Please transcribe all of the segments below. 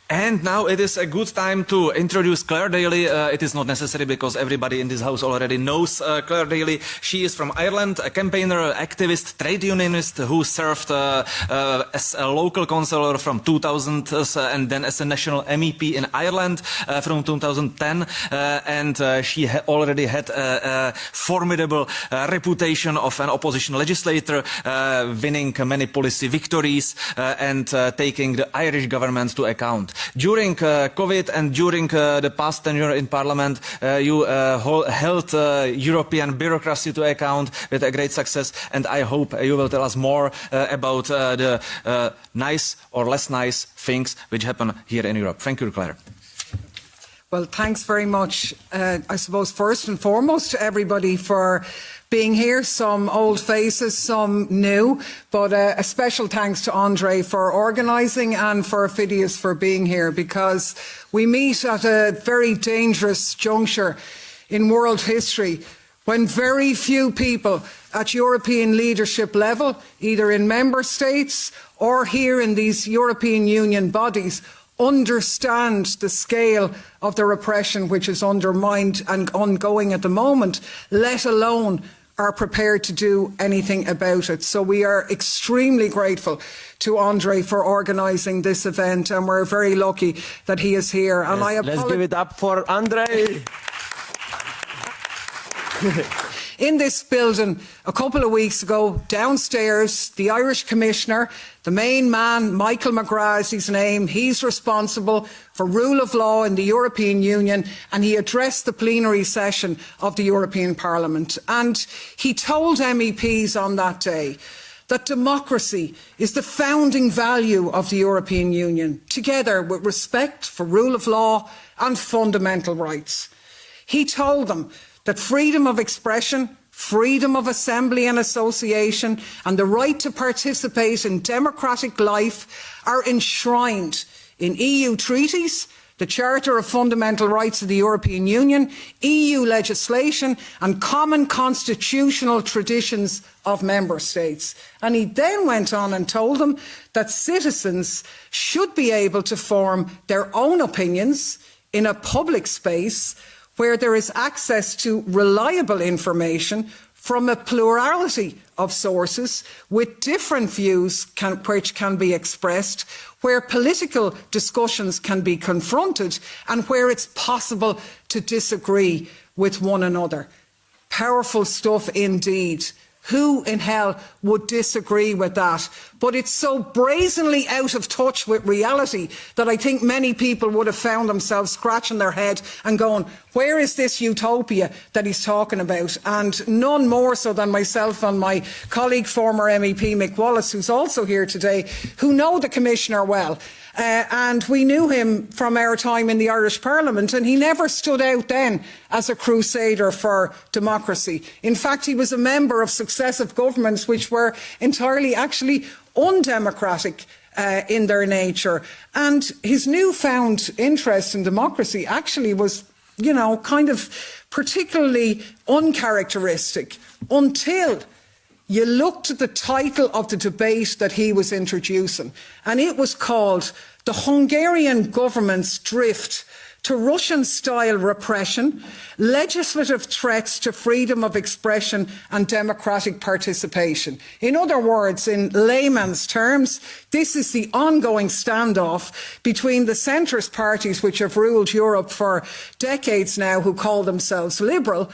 And now it is a good time to introduce Clare Daly. It is not necessary because everybody in this house already knows Clare Daly. She is from Ireland, a campaigner, activist, trade unionist who served as a local councillor from 2000 and then as a national MEP in Ireland from 2010. And she already had a formidable reputation of an opposition legislator, winning many policy victories and taking the Irish government to account. During COVID and during the past tenure in Parliament, you held European bureaucracy to account with a great success, and I hope you will tell us more about the nice or less nice things which happen here in Europe. Thank you, Clare. Well, thanks very much, I suppose, first and foremost, to everybody for being here, some old faces, some new, but a special thanks to Andre for organising and for Phidias for being here, because we meet at a very dangerous juncture in world history when very few people at European leadership level, either in member states or here in these European Union bodies, understand the scale of the repression which is undermined and ongoing at the moment, let alone are prepared to do anything about it. So we are extremely grateful to Andre for organising this event, and we're very lucky that he is here. And yes, let's give it up for Andre. In this building, a couple of weeks ago, downstairs, the Irish Commissioner, the main man, Michael McGrath is his name, he's responsible for rule of law in the European Union, and he addressed the plenary session of the European Parliament. And he told MEPs on that day that democracy is the founding value of the European Union, together with respect for rule of law and fundamental rights. He told them that freedom of expression, freedom of assembly and association, and the right to participate in democratic life are enshrined in EU treaties, the Charter of Fundamental Rights of the European Union, EU legislation, and common constitutional traditions of member states. And he then went on and told them that citizens should be able to form their own opinions in a public space where there is access to reliable information from a plurality of sources with different views which can be expressed, where political discussions can be confronted, and where it's possible to disagree with one another. Powerful stuff indeed. Who in hell would disagree with that? But it's so brazenly out of touch with reality that I think many people would have found themselves scratching their head and going, where is this utopia that he's talking about? And none more so than myself and my colleague, former MEP Mick Wallace, who's also here today, who know the Commissioner well. And we knew him from our time in the Irish Parliament, and he never stood out then as a crusader for democracy. In fact, he was a member of successive governments which were entirely actually undemocratic in their nature. And his newfound interest in democracy actually was, you know, kind of particularly uncharacteristic until you looked at the title of the debate that he was introducing, and it was called "The Hungarian Government's Drift to Russian-Style Repression, Legislative Threats to Freedom of Expression and Democratic Participation." In other words, in layman's terms, this is the ongoing standoff between the centrist parties which have ruled Europe for decades now, who call themselves liberal,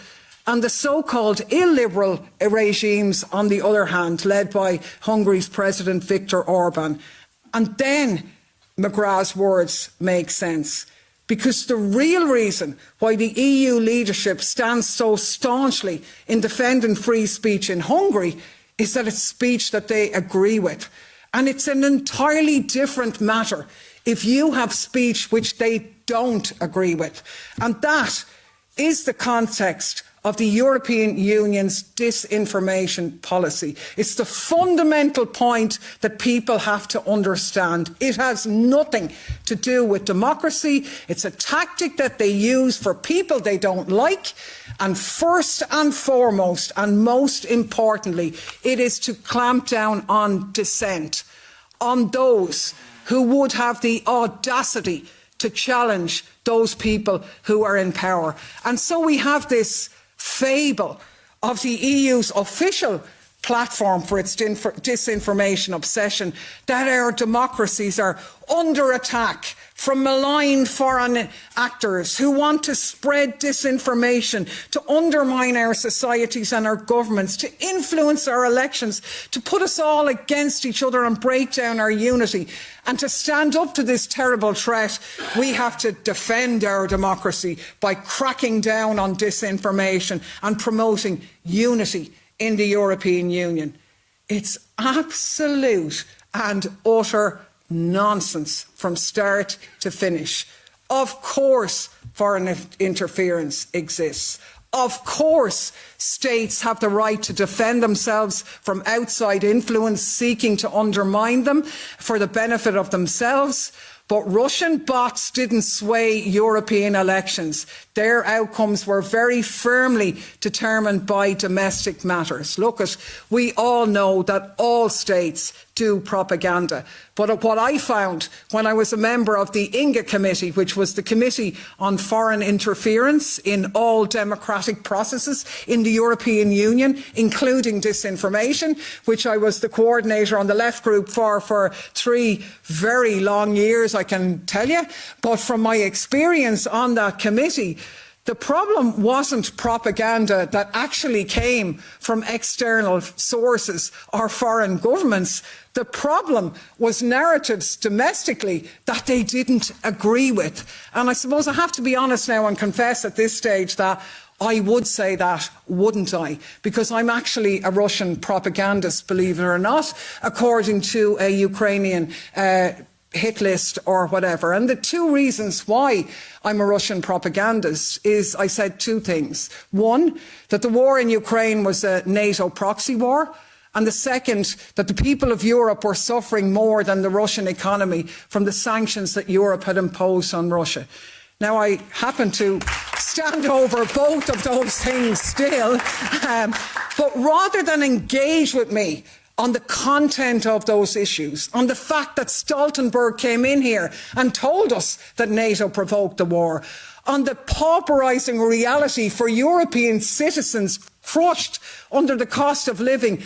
and the so-called illiberal regimes, on the other hand, led by Hungary's President Viktor Orban. And then McGrath's words make sense, because the real reason why the EU leadership stands so staunchly in defending free speech in Hungary is that it's speech that they agree with. And it's an entirely different matter if you have speech which they don't agree with. And that is the context of the European Union's disinformation policy. It's the fundamental point that people have to understand. It has nothing to do with democracy. It's a tactic that they use for people they don't like. And first and foremost, and most importantly, it is to clamp down on dissent, on those who would have the audacity to challenge those people who are in power. And so we have this fable of the EU's official platform for its disinformation obsession, that our democracies are under attack from malign foreign actors who want to spread disinformation, to undermine our societies and our governments, to influence our elections, to put us all against each other and break down our unity. And to stand up to this terrible threat, we have to defend our democracy by cracking down on disinformation and promoting unity in the European Union. It's absolute and utter nonsense from start to finish. Of course, foreign interference exists. Of course, states have the right to defend themselves from outside influence seeking to undermine them for the benefit of themselves. But Russian bots didn't sway European elections. Their outcomes were very firmly determined by domestic matters. Look, we all know that all states do propaganda. But what I found when I was a member of the INGA committee, which was the Committee on Foreign Interference in all democratic processes in the European Union, including disinformation, which I was the coordinator on the left group for 3 very long years, I can tell you. But from my experience on that committee, the problem wasn't propaganda that actually came from external sources or foreign governments. The problem was narratives domestically that they didn't agree with. And I suppose I have to be honest now and confess at this stage that I would say that, wouldn't I? Because I'm actually a Russian propagandist, believe it or not, according to a Ukrainian hit list or whatever. And the 2 reasons why I'm a Russian propagandist is I said 2 things. One, that the war in Ukraine was a NATO proxy war. And the second, that the people of Europe were suffering more than the Russian economy from the sanctions that Europe had imposed on Russia. Now, I happen to stand over both of those things still, but rather than engage with me on the content of those issues, on the fact that Stoltenberg came in here and told us that NATO provoked the war, on the pauperising reality for European citizens crushed under the cost of living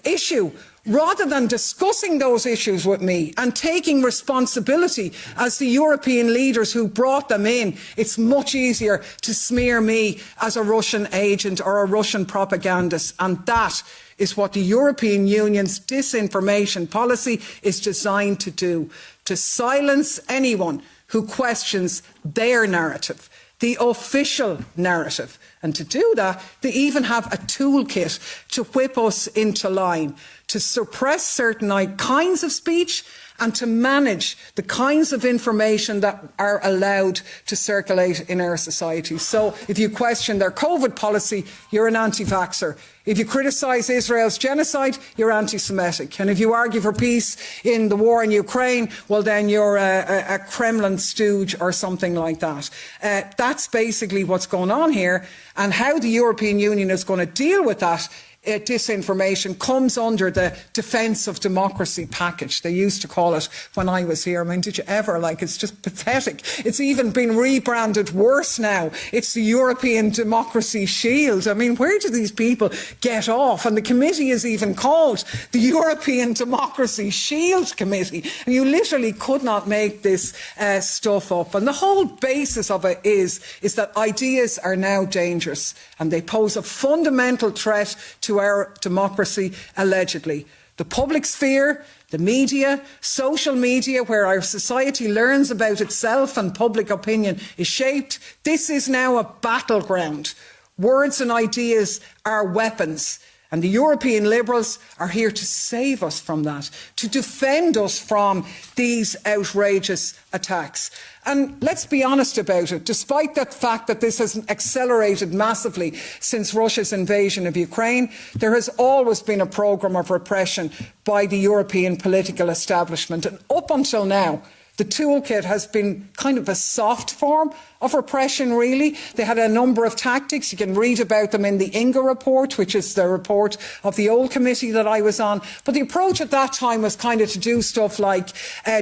issue, rather than discussing those issues with me and taking responsibility as the European leaders who brought them in, it's much easier to smear me as a Russian agent or a Russian propagandist. And that is what the European Union's disinformation policy is designed to do, to silence anyone who questions their narrative, the official narrative. And to do that, they even have a toolkit to whip us into line, to suppress certain kinds of speech and to manage the kinds of information that are allowed to circulate in our society. So if you question their COVID policy, you're an anti-vaxxer. If you criticise Israel's genocide, you're anti-Semitic. And if you argue for peace in the war in Ukraine, well, then you're a Kremlin stooge or something like that. That's basically what's going on here. And how the European Union is going to deal with that disinformation comes under the Defence of Democracy package. They used to call it when I was here. I mean, did you ever? It's just pathetic. It's even been rebranded worse now. It's the European Democracy Shield. I mean, where do these people get off? And the committee is even called the European Democracy Shield Committee. And you literally could not make this stuff up. And the whole basis of it is that ideas are now dangerous and they pose a fundamental threat to our democracy, allegedly. The public sphere, the media, social media, where our society learns about itself and public opinion is shaped, this is now a battleground. Words and ideas are weapons. And the European liberals are here to save us from that, to defend us from these outrageous attacks. And let's be honest about it, despite the fact that this has accelerated massively since Russia's invasion of Ukraine, there has always been a programme of repression by the European political establishment. And up until now, The toolkit has been kind of a soft form of repression, really. They had a number of tactics. You can read about them in the Inga report, which is the report of the old committee that I was on. But the approach at that time was kind of to do stuff like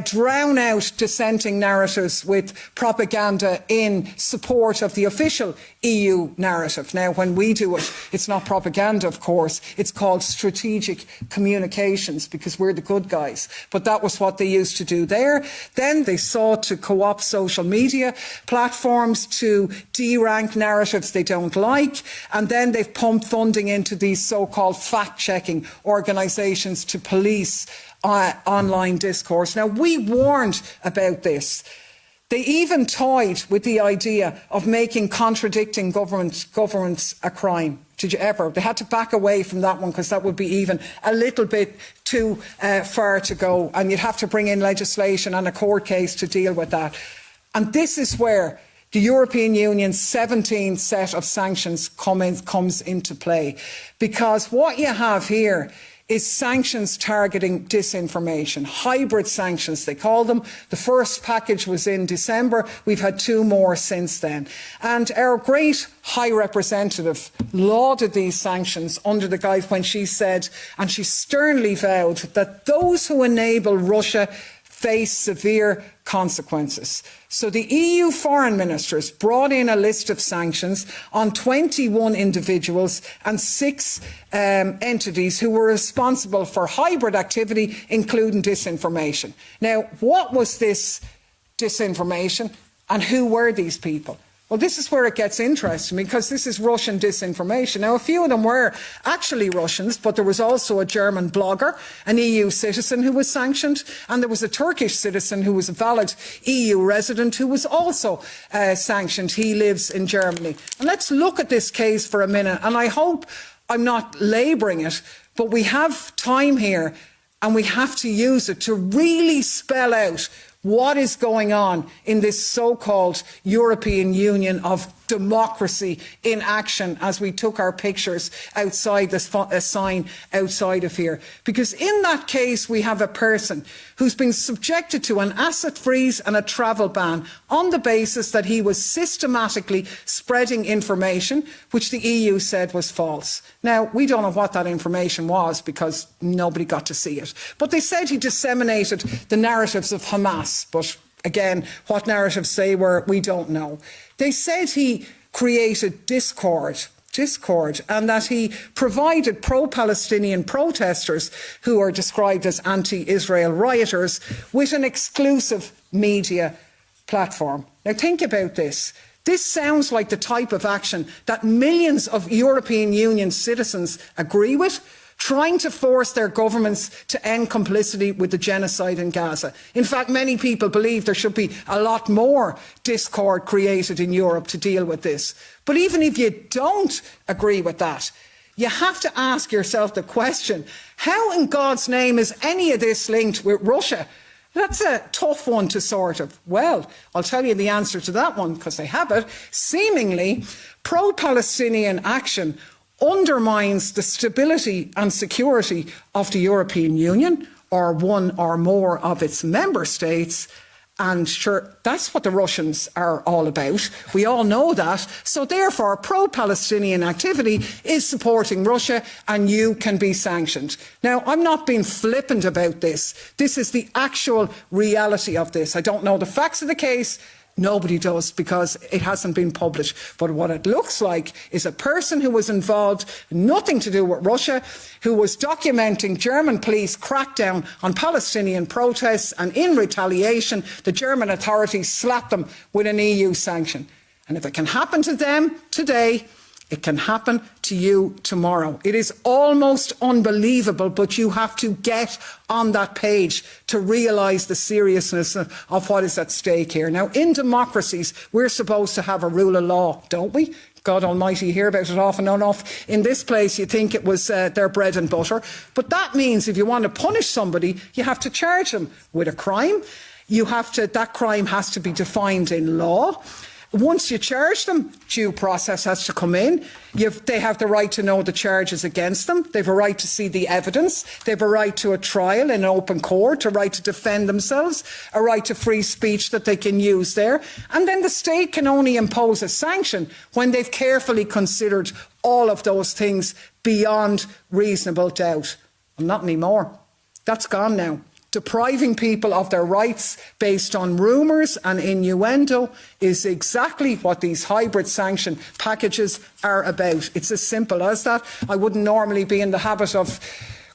drown out dissenting narratives with propaganda in support of the official EU narrative. Now, when we do it, it's not propaganda, of course. It's called strategic communications because we're the good guys. But that was what they used to do there. Then they sought to co-opt social media platforms to de-rank narratives they don't like, and then they've pumped funding into these so-called fact-checking organisations to police online discourse. Now, we warned about this. They even toyed with the idea of making contradicting governments a crime. Did you ever? They had to back away from that one because that would be even a little bit too far to go, and you'd have to bring in legislation and a court case to deal with that. And this is where the European Union's 17th set of sanctions comes into play, because what you have here is sanctions targeting disinformation, hybrid sanctions they call them. The first package was in December. We've had 2 more since then. And our great High Representative lauded these sanctions under the guise when she said, and she sternly vowed, that those who enable Russia face severe consequences. So the EU foreign ministers brought in a list of sanctions on 21 individuals and 6 entities who were responsible for hybrid activity, including disinformation. Now, what was this disinformation and who were these people? Well, this is where it gets interesting, because this is Russian disinformation. Now, a few of them were actually Russians, but there was also a German blogger, an EU citizen who was sanctioned, and there was a Turkish citizen who was a valid EU resident who was also sanctioned. He lives in Germany. And let's look at this case for a minute, and I hope I'm not labouring it, but we have time here and we have to use it to really spell out what is going on in this so-called European Union of democracy in action as we took our pictures outside this sign outside of here. Because in that case, we have a person who's been subjected to an asset freeze and a travel ban on the basis that he was systematically spreading information which the EU said was false. Now, we don't know what that information was because nobody got to see it. But they said he disseminated the narratives of Hamas. But again, what narratives they were, we don't know. They said he created discord, and that he provided pro-Palestinian protesters, who are described as anti-Israel rioters, with an exclusive media platform. Now think about this. This sounds like the type of action that millions of European Union citizens agree with, trying to force their governments to end complicity with the genocide in Gaza. In fact, many people believe there should be a lot more discord created in Europe to deal with this. But even if you don't agree with that, you have to ask yourself the question, how in God's name is any of this linked with Russia? That's a tough one to sort of. Well, I'll tell you the answer to that one because I have it. Seemingly, pro-Palestinian action undermines the stability and security of the European Union or one or more of its member states. And sure, that's what the Russians are all about. We all know that. So therefore, pro-Palestinian activity is supporting Russia and you can be sanctioned. Now, I'm not being flippant about this. This is the actual reality of this. I don't know the facts of the case. Nobody does because it hasn't been published. But what it looks like is a person who was involved, nothing to do with Russia, who was documenting German police crackdown on Palestinian protests, and in retaliation, the German authorities slapped them with an EU sanction. And if it can happen to them today, it can happen to you tomorrow. It is almost unbelievable, but you have to get on that page to realise the seriousness of what is at stake here. Now, in democracies, we're supposed to have a rule of law, don't we? God almighty, you hear about it often enough. In this place, you think it was their bread and butter. But that means if you want to punish somebody, you have to charge them with a crime. That crime has to be defined in law. Once you charge them, due process has to come in. They have the right to know the charges against them. They have a right to see the evidence. They have a right to a trial in open court, a right to defend themselves, a right to free speech that they can use there. And then the state can only impose a sanction when they've carefully considered all of those things beyond reasonable doubt. And not anymore. That's gone now. Depriving people of their rights based on rumours and innuendo is exactly what these hybrid sanction packages are about. It's as simple as that. I wouldn't normally be in the habit of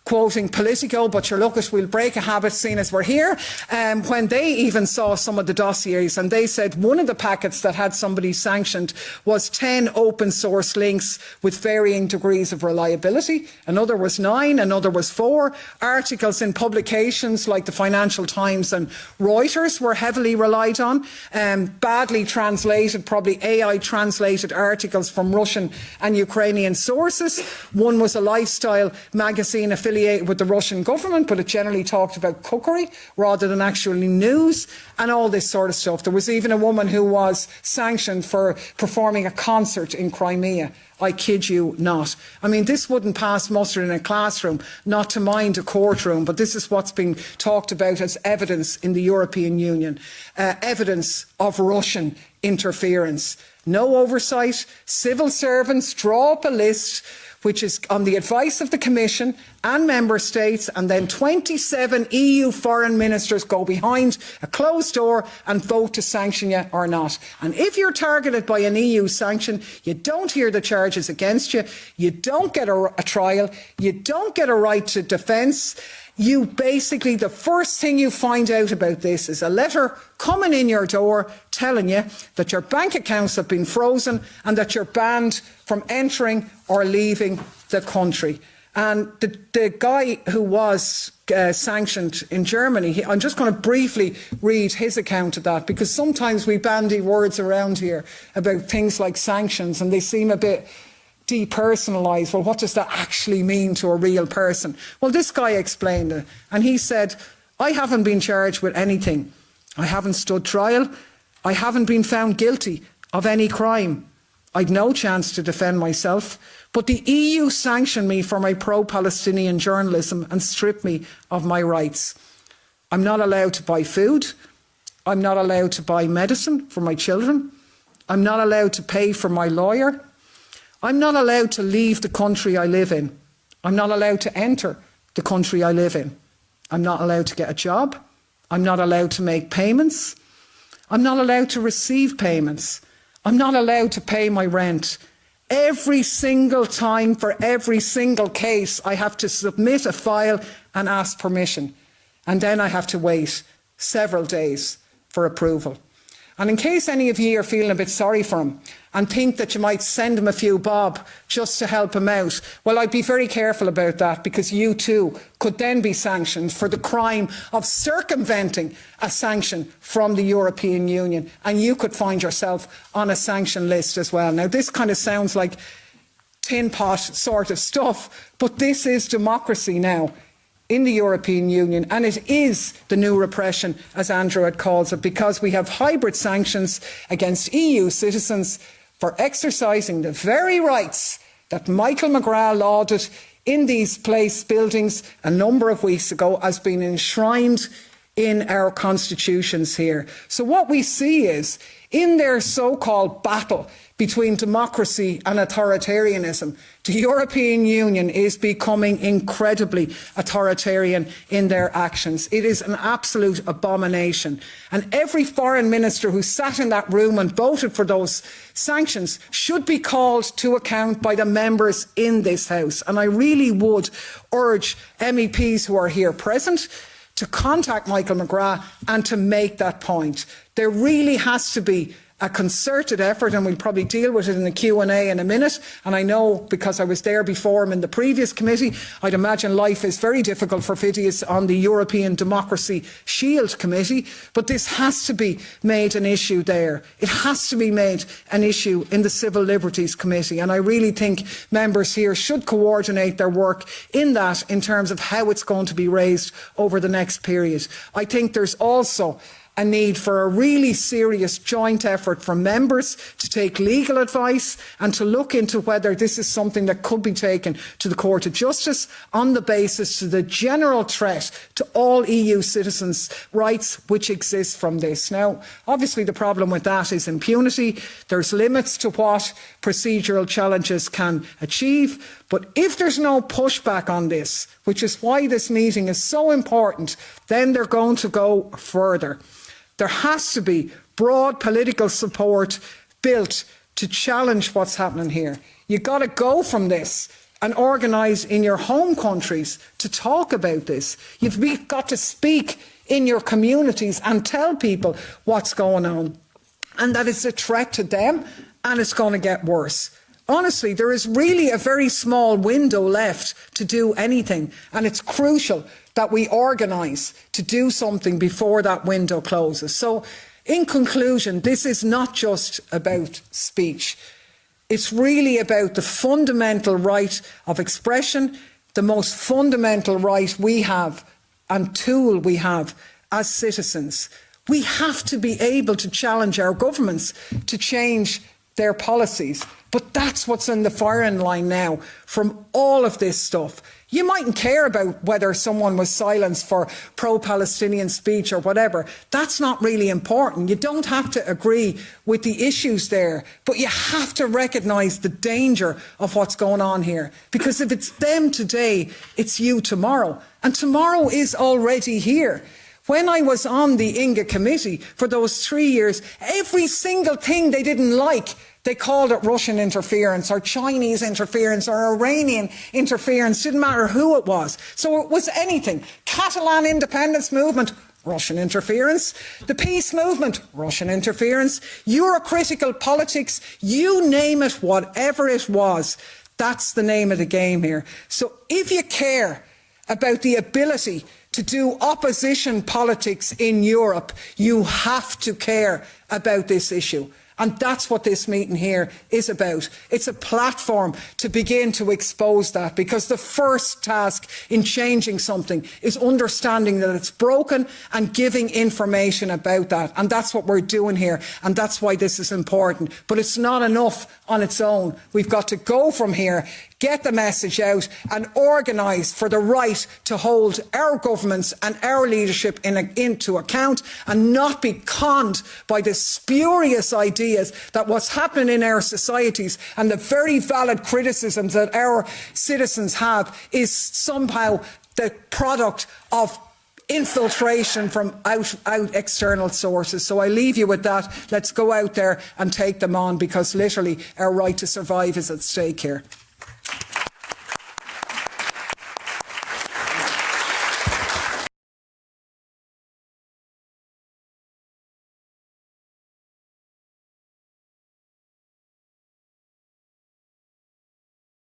quoting Politico, but sure, look, we'll break a habit seeing as we're here. When they even saw some of the dossiers, and they said one of the packets that had somebody sanctioned was 10 open source links with varying degrees of reliability. Another was 9, another was 4. Articles in publications like the Financial Times and Reuters were heavily relied on. Badly translated, probably AI translated articles from Russian and Ukrainian sources. One was a lifestyle magazine affiliated with the Russian government, but it generally talked about cookery rather than actually news and all this sort of stuff. There was even a woman who was sanctioned for performing a concert in Crimea. I kid you not. I mean, this wouldn't pass muster in a classroom, not to mind a courtroom, but this is what's being talked about as evidence in the European Union, evidence of Russian interference. No oversight. Civil servants draw up a list which is on the advice of the Commission and Member States, and then 27 EU foreign ministers go behind a closed door and vote to sanction you or not. And if you're targeted by an EU sanction, you don't hear the charges against you, you don't get a trial, you don't get a right to defence. You basically, the first thing you find out about this is a letter coming in your door telling you that your bank accounts have been frozen and that you're banned from entering or leaving the country. And the guy who was sanctioned in Germany, I'm just going to briefly read his account of that, because sometimes we bandy words around here about things like sanctions and they seem a bit depersonalised. Well, what does that actually mean to a real person? Well, this guy explained it, and he said, I haven't been charged with anything. I haven't stood trial. I haven't been found guilty of any crime. I'd no chance to defend myself. But the EU sanctioned me for my pro-Palestinian journalism and stripped me of my rights. I'm not allowed to buy food. I'm not allowed to buy medicine for my children. I'm not allowed to pay for my lawyer. I'm not allowed to leave the country I live in. I'm not allowed to enter the country I live in. I'm not allowed to get a job. I'm not allowed to make payments. I'm not allowed to receive payments. I'm not allowed to pay my rent. Every single time, for every single case, I have to submit a file and ask permission. And then I have to wait several days for approval. And in case any of you are feeling a bit sorry for him and think that you might send him a few bob just to help him out, well, I'd be very careful about that, because you too could then be sanctioned for the crime of circumventing a sanction from the European Union, and you could find yourself on a sanction list as well. Now, this kind of sounds like tin pot sort of stuff, but this is democracy now in the European Union, and it is the new repression, as Andrew had called it, because we have hybrid sanctions against EU citizens for exercising the very rights that Michael McGrath lauded in these buildings a number of weeks ago as being enshrined in our constitutions here. So what we see is, in their so-called battle between democracy and authoritarianism, the European Union is becoming incredibly authoritarian in their actions. It is an absolute abomination. And every foreign minister who sat in that room and voted for those sanctions should be called to account by the members in this House. And I really would urge MEPs who are here present to contact Michael McGrath and to make that point. There really has to be a concerted effort, and we'll probably deal with it in the Q&A in a minute. And I know, because I was there before him in the previous committee, I'd imagine life is very difficult for Fidias on the European Democracy Shield Committee, but this has to be made an issue there. It has to be made an issue in the Civil Liberties Committee, and I really think members here should coordinate their work in that, in terms of how it's going to be raised over the next period. I think there's also a need for a really serious joint effort from members to take legal advice and to look into whether this is something that could be taken to the Court of Justice on the basis of the general threat to all EU citizens' rights which exists from this. Now, obviously the problem with that is impunity. There's limits to what procedural challenges can achieve. But if there's no pushback on this, which is why this meeting is so important, then they're going to go further. There has to be broad political support built to challenge what's happening here. You've got to go from this and organise in your home countries to talk about this. You've got to speak in your communities and tell people what's going on and that it's a threat to them and it's going to get worse. Honestly, there is really a very small window left to do anything, and it's crucial that we organise to do something before that window closes. So, in conclusion, this is not just about speech. It's really about the fundamental right of expression, the most fundamental right we have and tool we have as citizens. We have to be able to challenge our governments to change their policies. But that's what's in the firing line now from all of this stuff. You mightn't care about whether someone was silenced for pro-Palestinian speech or whatever. That's not really important. You don't have to agree with the issues there, but you have to recognise the danger of what's going on here. Because if it's them today, it's you tomorrow. And tomorrow is already here. When I was on the Inga committee for those 3 years, every single thing they didn't like, they called it Russian interference or Chinese interference or Iranian interference. Didn't matter who it was. So it was anything. Catalan independence movement, Russian interference. The peace movement, Russian interference. Eurocritical politics, you name it, whatever it was. That's the name of the game here. So if you care about the ability to do opposition politics in Europe, you have to care about this issue. And that's what this meeting here is about. It's a platform to begin to expose that, because the first task in changing something is understanding that it's broken and giving information about that. And that's what we're doing here. And that's why this is important. But it's not enough on its own. We've got to go from here, get the message out and organise for the right to hold our governments and our leadership into account and not be conned by the spurious ideas that what's happening in our societies and the very valid criticisms that our citizens have is somehow the product of infiltration from out external sources. So I leave you with that. Let's go out there and take them on, because literally our right to survive is at stake here.